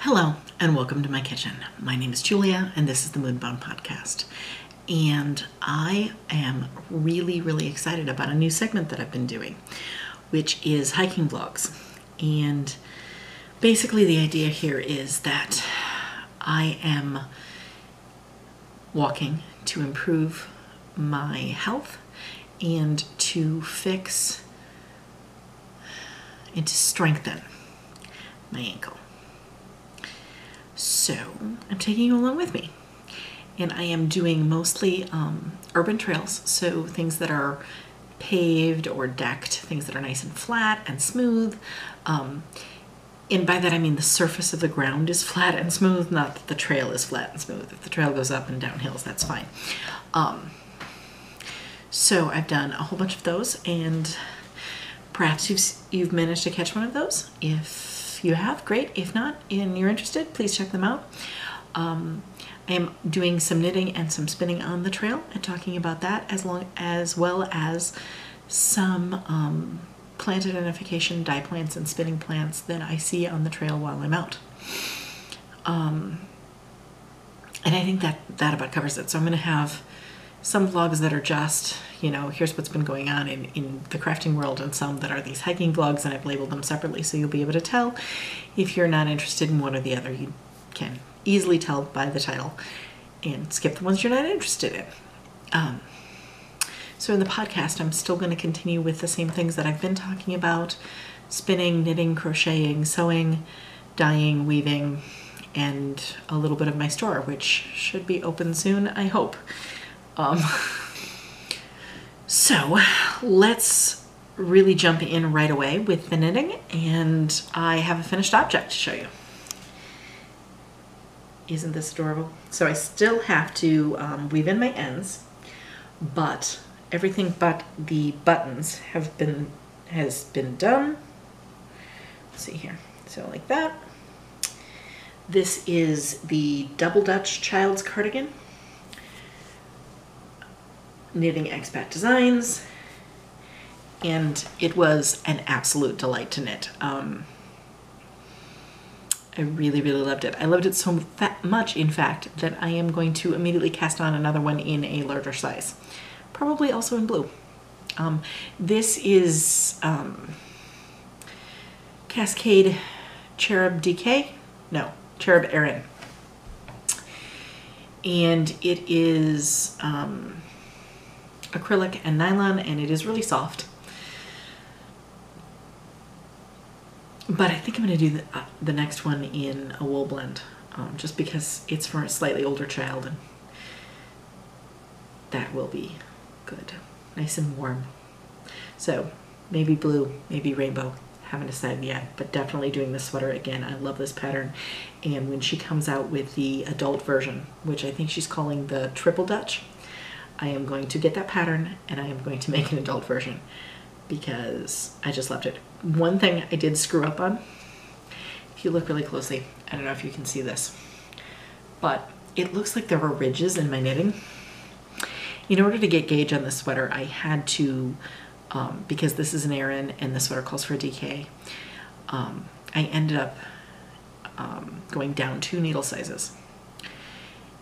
Hello and welcome to my kitchen. My name is Julia and this is the MoonBound podcast. And I am really excited about a new segment that I've been doing, which is hiking vlogs. And basically the idea here is that I am walking to improve my health and to fix and to strengthen my ankle. So I'm taking you along with me, and I am doing mostly urban trails, so things that are paved or decked, things that are nice and flat and smooth. And by that I mean the surface of the ground is flat and smooth, not that the trail is flat and smooth. If the trail goes up and down hills, that's fine. So I've done a whole bunch of those, and perhaps you've managed to catch one of those. If you have, great. If not, and you're interested, please check them out. I am doing some knitting and some spinning on the trail and talking about that, as well as some plant identification, dye plants and spinning plants that I see on the trail while I'm out. And I think that about covers it. So I'm going to have some vlogs that are just, here's what's been going on in the crafting world, and some that are these hiking vlogs, and I've labeled them separately so you'll be able to tell if you're not interested in one or the other. You can easily tell by the title and skip the ones you're not interested in. So in the podcast, I'm still going to continue with the same things that I've been talking about: spinning, knitting, crocheting, sewing, dyeing, weaving, and a little bit of my store, which should be open soon, I hope. So let's really jump in right away with the knitting, and I have a finished object to show you. Isn't this adorable? So I still have to weave in my ends, but everything but the buttons has been done. Let's see here. So like that. This is the Double Dutch Child's Cardigan, knitting Expat Designs, and it was an absolute delight to knit. I really loved it. I loved it so much, in fact, that I am going to immediately cast on another one in a larger size, probably also in blue. This is Cascade Cherub DK? No, Cherub Erin. And it is acrylic and nylon, and it is really soft. But I think I'm going to do the next one in a wool blend, just because it's for a slightly older child, and that will be good. Nice and warm. So maybe blue, maybe rainbow. Haven't decided yet, but definitely doing this sweater again. I love this pattern, and when she comes out with the adult version, which I think she's calling the Triple Dutch, I am going to get that pattern and I am going to make an adult version because I just loved it. One thing I did screw up on, if you look really closely, I don't know if you can see this, but it looks like there were ridges in my knitting. In order to get gauge on this sweater, I had to, because this is an Erin and the sweater calls for a DK, I ended up going down 2 needle sizes.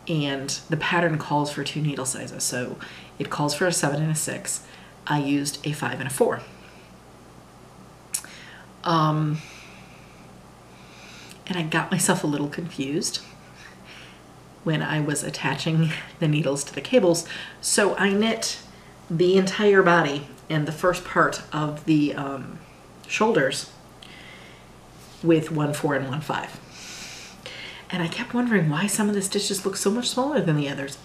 And the pattern calls for 2 needle sizes, so it calls for a 7 and a 6. I used a 5 and a 4. And I got myself a little confused when I was attaching the needles to the cables, so I knit the entire body and the first part of the shoulders with 1 4 and 1 5. And I kept wondering why some of the stitches look so much smaller than the others,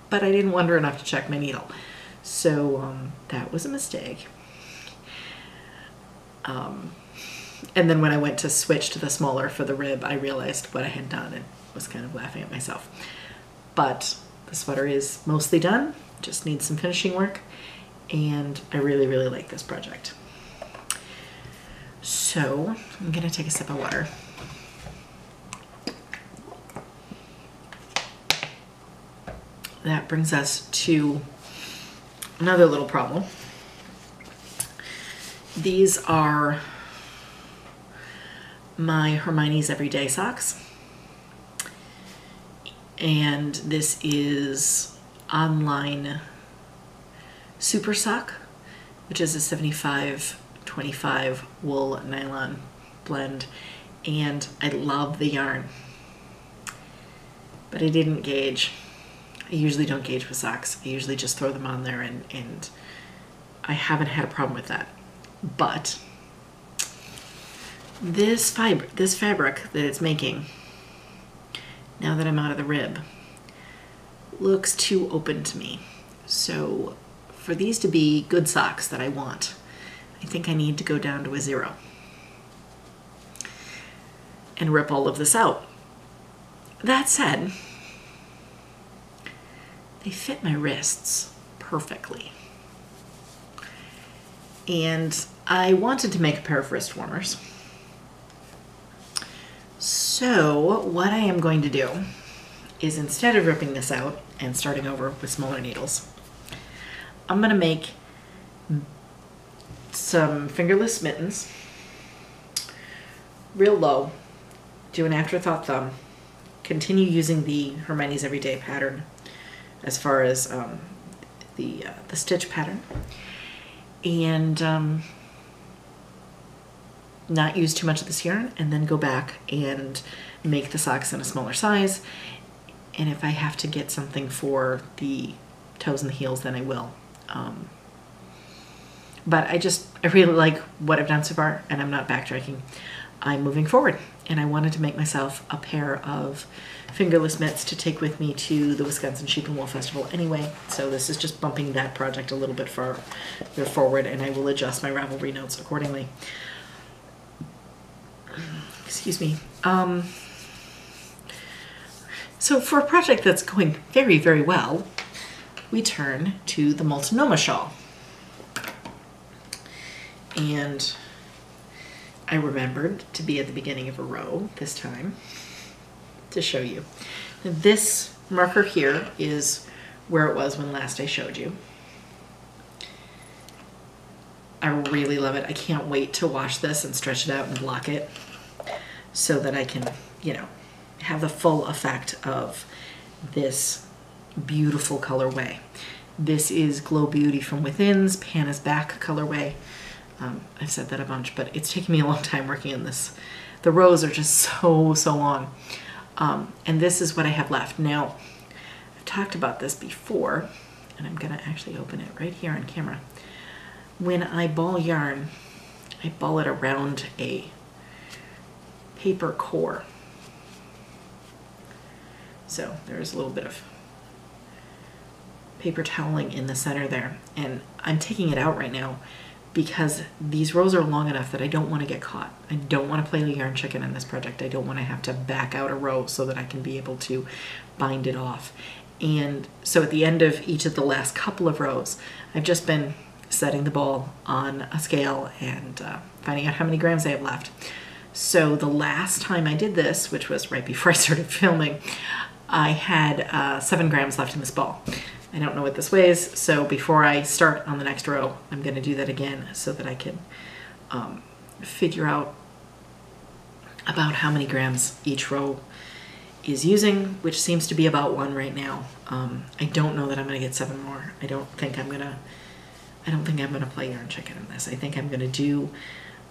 but I didn't wonder enough to check my needle. So that was a mistake. And then when I went to switch to the smaller for the rib, I realized what I had done and was kind of laughing at myself. But the sweater is mostly done, just needs some finishing work, and I really like this project. So I'm gonna take a sip of water. That brings us to another little problem. These are my Hermione's Everyday socks. And this is Online Super Sock, which is a 75-25 wool nylon blend. And I love the yarn, but I didn't gauge. I usually don't gauge with socks. I usually just throw them on there, and I haven't had a problem with that. But this fabric that it's making, now that I'm out of the rib, looks too open to me. So for these to be good socks that I want, I think I need to go down to a 0 and rip all of this out. That said, they fit my wrists perfectly. And I wanted to make a pair of wrist warmers. So what I am going to do is, instead of ripping this out and starting over with smaller needles, I'm gonna make some fingerless mittens, real low, do an afterthought thumb, continue using the Hermione's Everyday pattern as far as the stitch pattern, and not use too much of this yarn, and then go back and make the socks in a smaller size. And if I have to get something for the toes and the heels, then I will. But I really like what I've done so far, and I'm not backtracking. I'm moving forward, and I wanted to make myself a pair of fingerless mitts to take with me to the Wisconsin Sheep and Wool Festival anyway. So this is just bumping that project a little bit further forward, and I will adjust my Ravelry notes accordingly. Excuse me. So for a project that's going very, very well, we turn to the Multnomah shawl. And I remembered to be at the beginning of a row this time to show you. This marker here is where it was when last I showed you. I really love it. I can't wait to wash this and stretch it out and block it so that I can, you know, have the full effect of this beautiful colorway. This is Glow Beauty from Within's Panna's Back colorway. I've said that a bunch, but it's taken me a long time working on this. The rows are just so long. And this is what I have left. Now, I've talked about this before, and I'm gonna actually open it right here on camera. When I ball yarn, I ball it around a paper core. So there's a little bit of paper toweling in the center there. And I'm taking it out right now because these rows are long enough that I don't want to get caught. I don't want to play the yarn chicken in this project. I don't want to have to back out a row so that I can be able to bind it off. And so at the end of each of the last couple of rows, I've just been setting the ball on a scale and finding out how many grams I have left. So the last time I did this, which was right before I started filming, I had 7 grams left in this ball. I don't know what this weighs, so before I start on the next row, I'm going to do that again so that I can figure out about how many grams each row is using, which seems to be about 1 right now. I don't know that I'm going to get 7 more. I don't think I'm going to play yarn chicken in this. I think I'm going to do,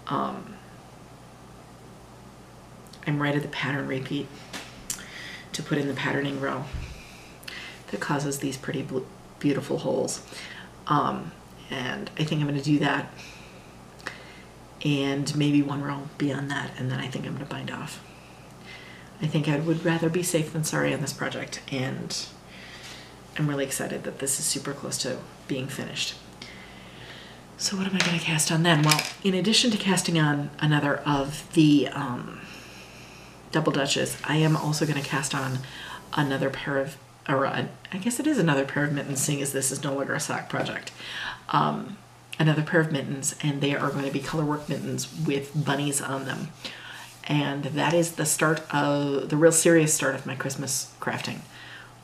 I'm right at the pattern repeat to put in the patterning row that causes these pretty beautiful holes. And I think I'm going to do that and maybe 1 row beyond that, and then I think I'm going to bind off. I think I would rather be safe than sorry on this project, and I'm really excited that this is super close to being finished. So what am I going to cast on then? Well, in addition to casting on another of the double Dutches, I am also going to cast on another pair of, I guess it is another pair of mittens, seeing as this is no longer a sock project. Another pair of mittens, and they are going to be colorwork mittens with bunnies on them. And that is the start of, the real serious start of my Christmas crafting,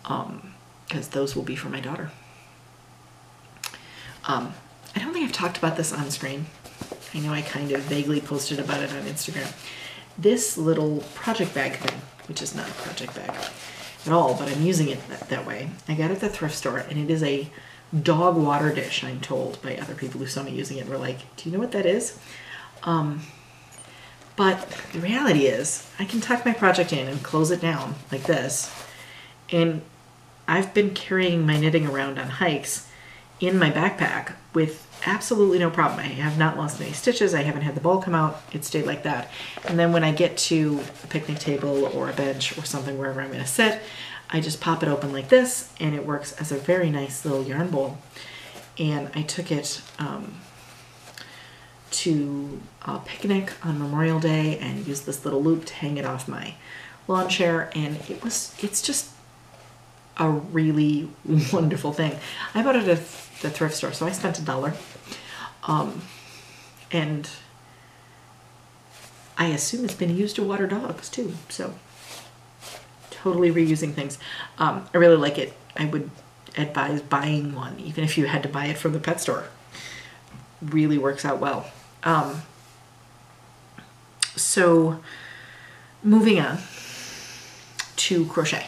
because those will be for my daughter. I don't think I've talked about this on screen. I know I kind of vaguely posted about it on Instagram. This little project bag thing, which is not a project bag, at all, but I'm using it that way. I got it at the thrift store, and it is a dog water dish, I'm told by other people who saw me using it. We're like, do you know what that is? But the reality is I can tuck my project in and close it down like this. And I've been carrying my knitting around on hikes in my backpack with absolutely no problem. I have not lost any stitches. I haven't had the ball come out. It stayed like that. And then when I get to a picnic table or a bench or something wherever I'm going to sit, I just pop it open like this, and it works as a very nice little yarn bowl. And I took it to a picnic on Memorial Day and used this little loop to hang it off my lawn chair, and it's just a really wonderful thing. I bought it at the thrift store, so I spent $1. And I assume it's been used to water dogs too, so totally reusing things. I really like it. I would advise buying one, even if you had to buy it from the pet store. Really works out well. So moving on to crochet.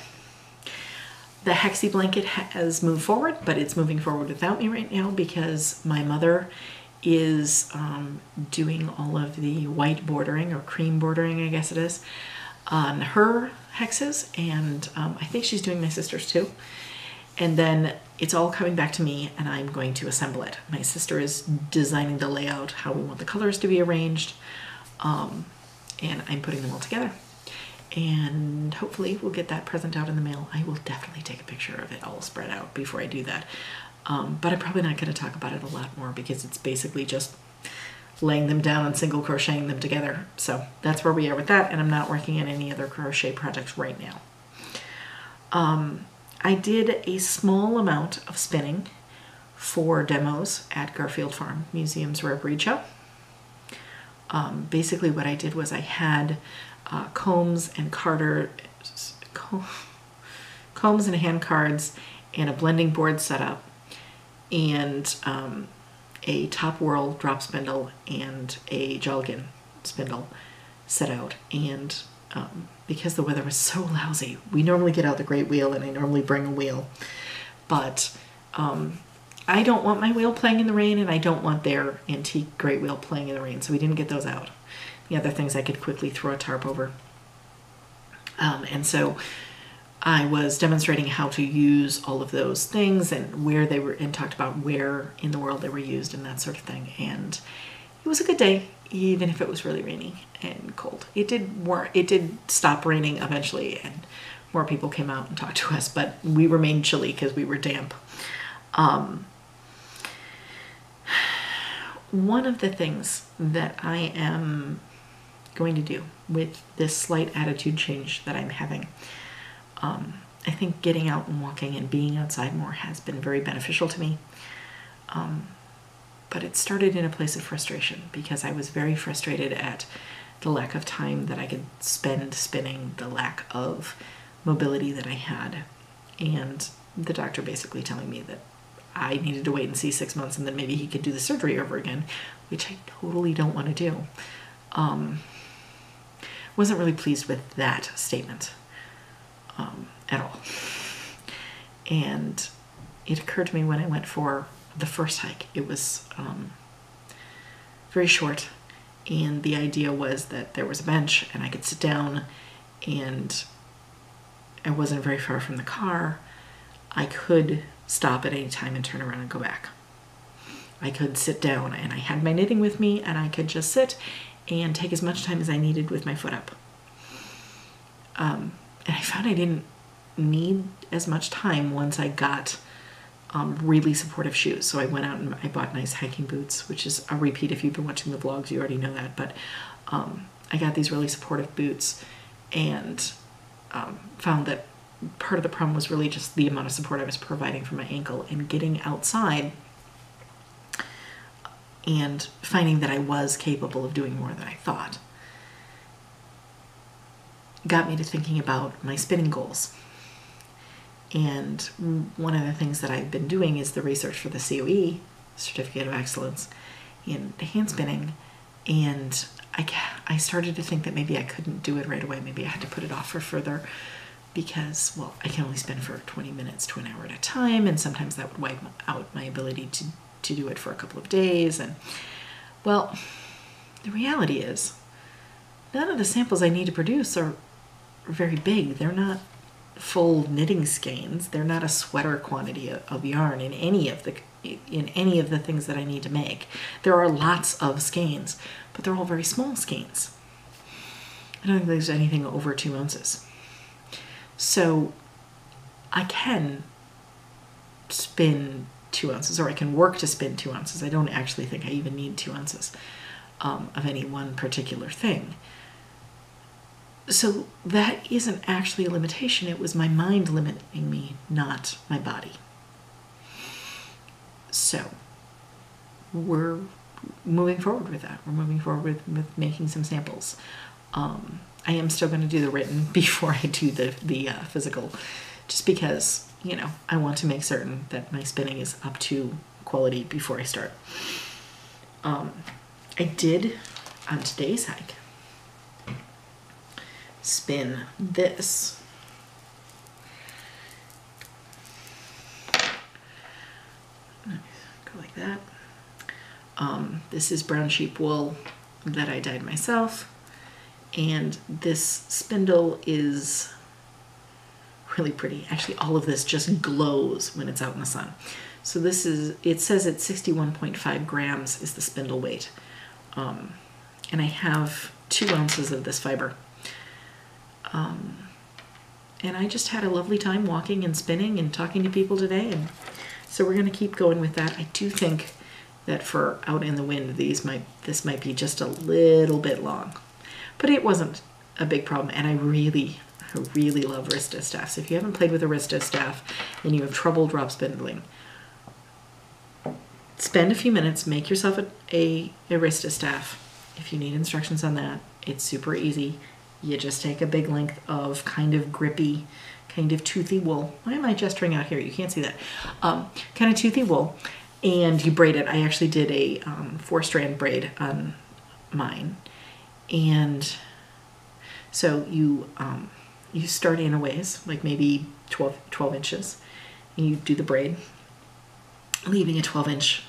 The Hexie blanket has moved forward, but it's moving forward without me right now because my mother is doing all of the white bordering, or cream bordering, I guess it is, on her hexes, and I think she's doing my sister's too. And then it's all coming back to me, and I'm going to assemble it. My sister is designing the layout, how we want the colors to be arranged, and I'm putting them all together. And hopefully we'll get that present out in the mail. I will definitely take a picture of it all spread out before I do that. But I'm probably not going to talk about it a lot more because it's basically just laying them down and single crocheting them together. So that's where we are with that, and I'm not working on any other crochet projects right now. I did a small amount of spinning for demos at Garfield Farm Museum's Ravelry show. Basically what I did was I had combs and hand cards and a blending board set up, and a top whirl drop spindle and a Jolgin spindle set out. And because the weather was so lousy, we normally get out the great wheel, and I normally bring a wheel, but I don't want my wheel playing in the rain, and I don't want their antique great wheel playing in the rain, so we didn't get those out. The other things I could quickly throw a tarp over. And so I was demonstrating how to use all of those things and where they were, and talked about where in the world they were used and that sort of thing. And it was a good day, even if it was really rainy and cold. It did stop raining eventually, and more people came out and talked to us, but we remained chilly because we were damp. One of the things that I am going to do with this slight attitude change that I'm having, I think getting out and walking and being outside more has been very beneficial to me. But it started in a place of frustration because I was very frustrated at the lack of time that I could spend spinning, the lack of mobility that I had, and the doctor basically telling me that I needed to wait and see 6 months and then maybe he could do the surgery over again, which I totally don't want to do. Wasn't really pleased with that statement at all. And it occurred to me when I went for the first hike. It was very short, and the idea was that there was a bench and I could sit down, and I wasn't very far from the car. I could stop at any time and turn around and go back. I could sit down, and I had my knitting with me, and I could just sit and take as much time as I needed with my foot up. And I found I didn't need as much time once I got really supportive shoes. So I went out and I bought nice hiking boots, which is a repeat. If you've been watching the vlogs, you already know that. But I got these really supportive boots, and found that part of the problem was really just the amount of support I was providing for my ankle, and getting outside and finding that I was capable of doing more than I thought got me to thinking about my spinning goals. And one of the things that I've been doing is the research for the COE, Certificate of Excellence in hand spinning, and I started to think that maybe I couldn't do it right away. Maybe I had to put it off for further because, well, I can only spin for 20 minutes to an hour at a time, and sometimes that would wipe out my ability to do it for a couple of days. And, well, the reality is, none of the samples I need to produce are very big. They're not full knitting skeins. They're not a sweater quantity of yarn in any of the things that I need to make. There are lots of skeins, but they're all very small skeins. I don't think there's anything over 2 ounces. So I can spin 2 ounces, or I can work to spin 2 ounces. I don't actually think I even need 2 ounces of any one particular thing. So that isn't actually a limitation. It was my mind limiting me, not my body. So we're moving forward with that. We're moving forward with making some samples. I am still going to do the written before I do the physical, just because, you know, I want to make certain that my spinning is up to quality before I start. I did, on today's hike, spin this. Go like that. This is brown sheep wool that I dyed myself. And this spindle is really pretty. Actually, all of this just glows when it's out in the sun. So this is, it says it's 61.5 grams is the spindle weight. And I have 2 ounces of this fiber. And I just had a lovely time walking and spinning and talking to people today. And so we're going to keep going with that. I do think that for out in the wind, this might be just a little bit long. But it wasn't a big problem, and I really love wrist staffs. If you haven't played with a wrist staff and you have trouble drop spindling, spend a few minutes, make yourself a wrist staff. If you need instructions on that, it's super easy. You just take a big length of kind of grippy, kind of toothy wool. Why am I gesturing out here? You can't see that. Kind of toothy wool, and you braid it. I actually did a 4-strand braid on mine. And so you start in a ways, like maybe 12 inches, and you do the braid, leaving a 12-inch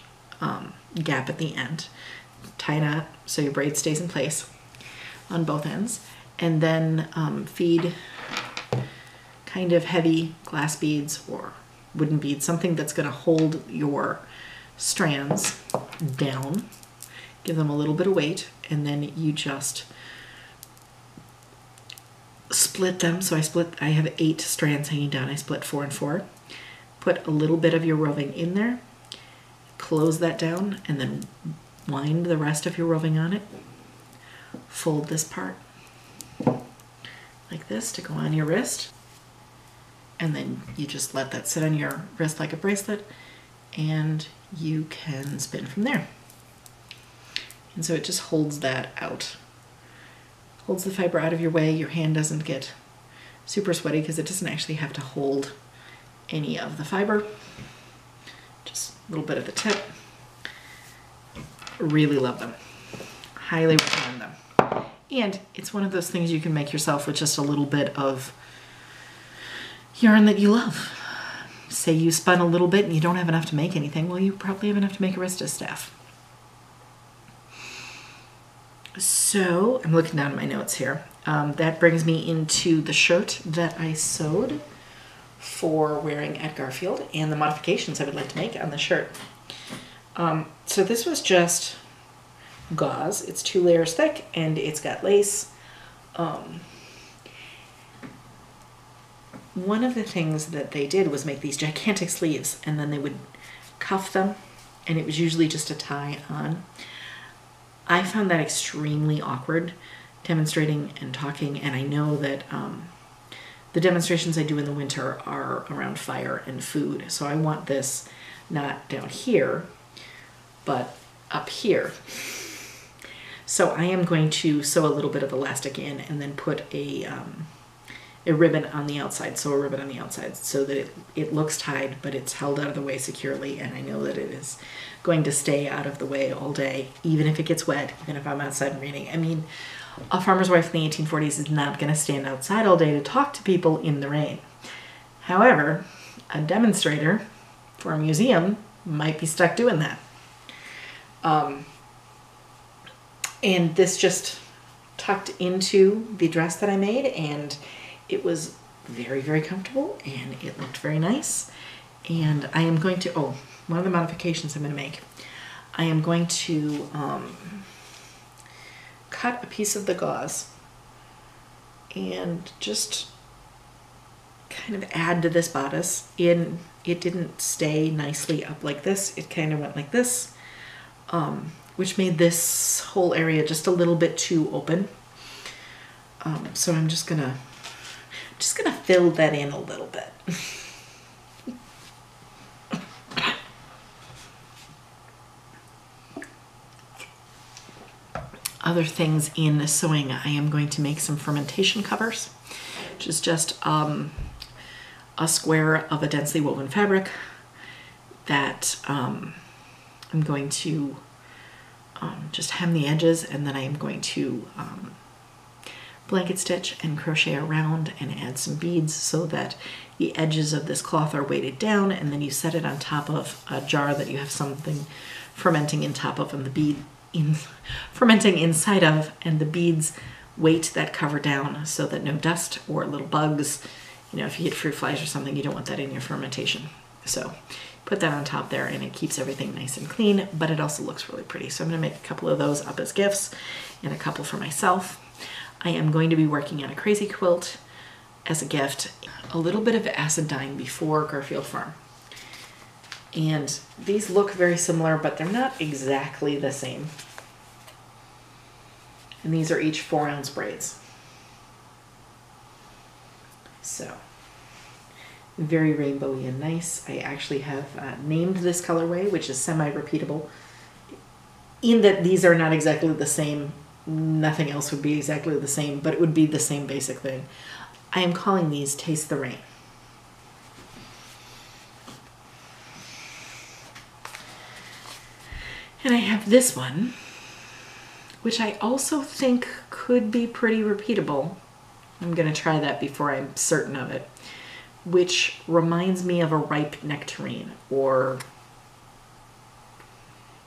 gap at the end. Tie a knot so your braid stays in place on both ends, and then feed kind of heavy glass beads or wooden beads, something that's going to hold your strands down. Give them a little bit of weight, and then you just split them. So I have 8 strands hanging down. I split 4 and 4. Put a little bit of your roving in there, close that down, and then wind the rest of your roving on it. Fold this part like this to go on your wrist, and then you just let that sit on your wrist like a bracelet, and you can spin from there. And so it just holds that out. Holds the fiber out of your way. Your hand doesn't get super sweaty because it doesn't actually have to hold any of the fiber. Just a little bit of the tip. Really love them. Highly recommend them. And it's one of those things you can make yourself with just a little bit of yarn that you love. Say you spun a little bit and you don't have enough to make anything. Well, you probably have enough to make a wrist staff. So I'm looking down at my notes here. That brings me into the shirt that I sewed for wearing at Garfield and the modifications I would like to make on the shirt. So this was just gauze. It's 2 layers thick and it's got lace. One of the things that they did was make these gigantic sleeves, and then they would cuff them, and it was usually just a tie on. I found that extremely awkward demonstrating and talking, and I know that the demonstrations I do in the winter are around fire and food, so I want this not down here, but up here. So I am going to sew a little bit of elastic in and then put a ribbon on the outside, sew a ribbon on the outside so that it looks tied, but it's held out of the way securely, and I know that it is going to stay out of the way all day, even if it gets wet, even if I'm outside and raining. I mean, A farmer's wife in the 1840s is not going to stand outside all day to talk to people in the rain. However, a demonstrator for a museum might be stuck doing that. And this just tucked into the dress that I made, and it was very, very comfortable, and it looked very nice. And I am going to, one of the modifications I'm going to make, I am going to cut a piece of the gauze and just kind of add to this bodice. It didn't stay nicely up like this. It kind of went like this, which made this whole area just a little bit too open. So I'm just gonna fill that in a little bit. Other things in sewing, I am going to make some fermentation covers, which is just a square of a densely woven fabric that I'm going to just hem the edges, and then I am going to blanket stitch and crochet around and add some beads so that the edges of this cloth are weighted down, and then you set it on top of a jar that you have something fermenting in top of, and the bead fermenting inside of, and the beads weight that cover down so that no dust or little bugs, if you get fruit flies or something, you don't want that in your fermentation. So put that on top there, and it keeps everything nice and clean, but it also looks really pretty. So I'm going to make a couple of those up as gifts and a couple for myself. I am going to be working on a crazy quilt as a gift. A little bit of acid dyeing before Garfield Farm. And these look very similar, but they're not exactly the same. And these are each 4-ounce braids. So, very rainbowy and nice. I actually have named this colorway, which is semi-repeatable, in that these are not exactly the same. Nothing else would be exactly the same, but it would be the same basic thing. I am calling these Taste the Rain. And I have this one, which I also think could be pretty repeatable. I'm going to try that before I'm certain of it, which reminds me of a ripe nectarine or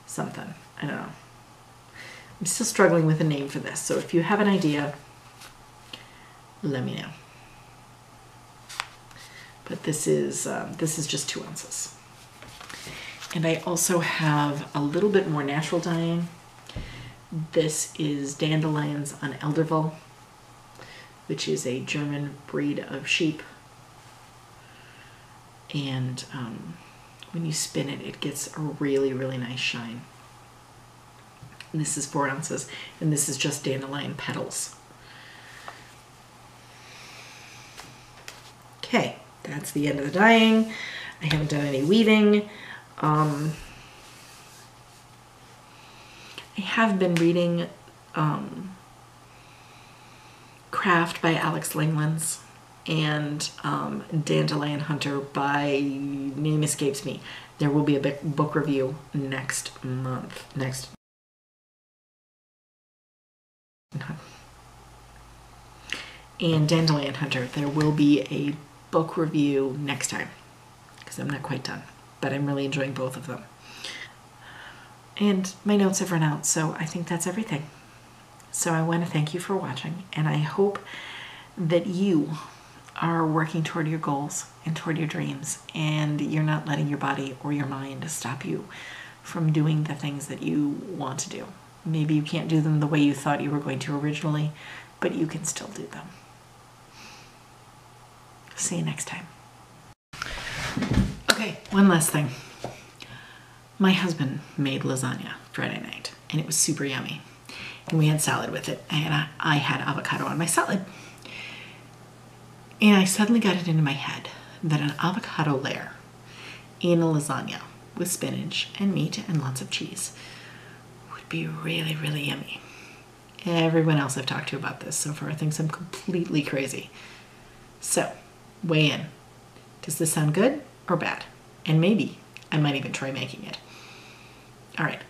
something. I don't know. I'm still struggling with a name for this, so if you have an idea, let me know. But this is just 2 ounces. And I also have a little bit more natural dyeing. This is Dandelions on Elderville, which is a German breed of sheep. And when you spin it, it gets a really, really nice shine. And this is 4 ounces, and this is just dandelion petals. Okay, that's the end of the dyeing. I haven't done any weaving. I have been reading Craft by Alex Langlands and Dandelion Hunter by, name escapes me. There will be a book review next month. And Dandelion Hunter, there will be a book review next time, because I'm not quite done, but I'm really enjoying both of them. And my notes have run out, so I think that's everything. So I want to thank you for watching, and I hope that you are working toward your goals and toward your dreams, and you're not letting your body or your mind stop you from doing the things that you want to do. Maybe you can't do them the way you thought you were going to originally, but you can still do them. See you next time. Okay, one last thing. My husband made lasagna Friday night, and it was super yummy. And we had salad with it, and I had avocado on my salad. And I suddenly got it into my head that an avocado layer in a lasagna with spinach and meat and lots of cheese would be really, really yummy. Everyone else I've talked to about this so far thinks I'm completely crazy. So, weigh in. Does this sound good or bad? And maybe I might even try making it. All right,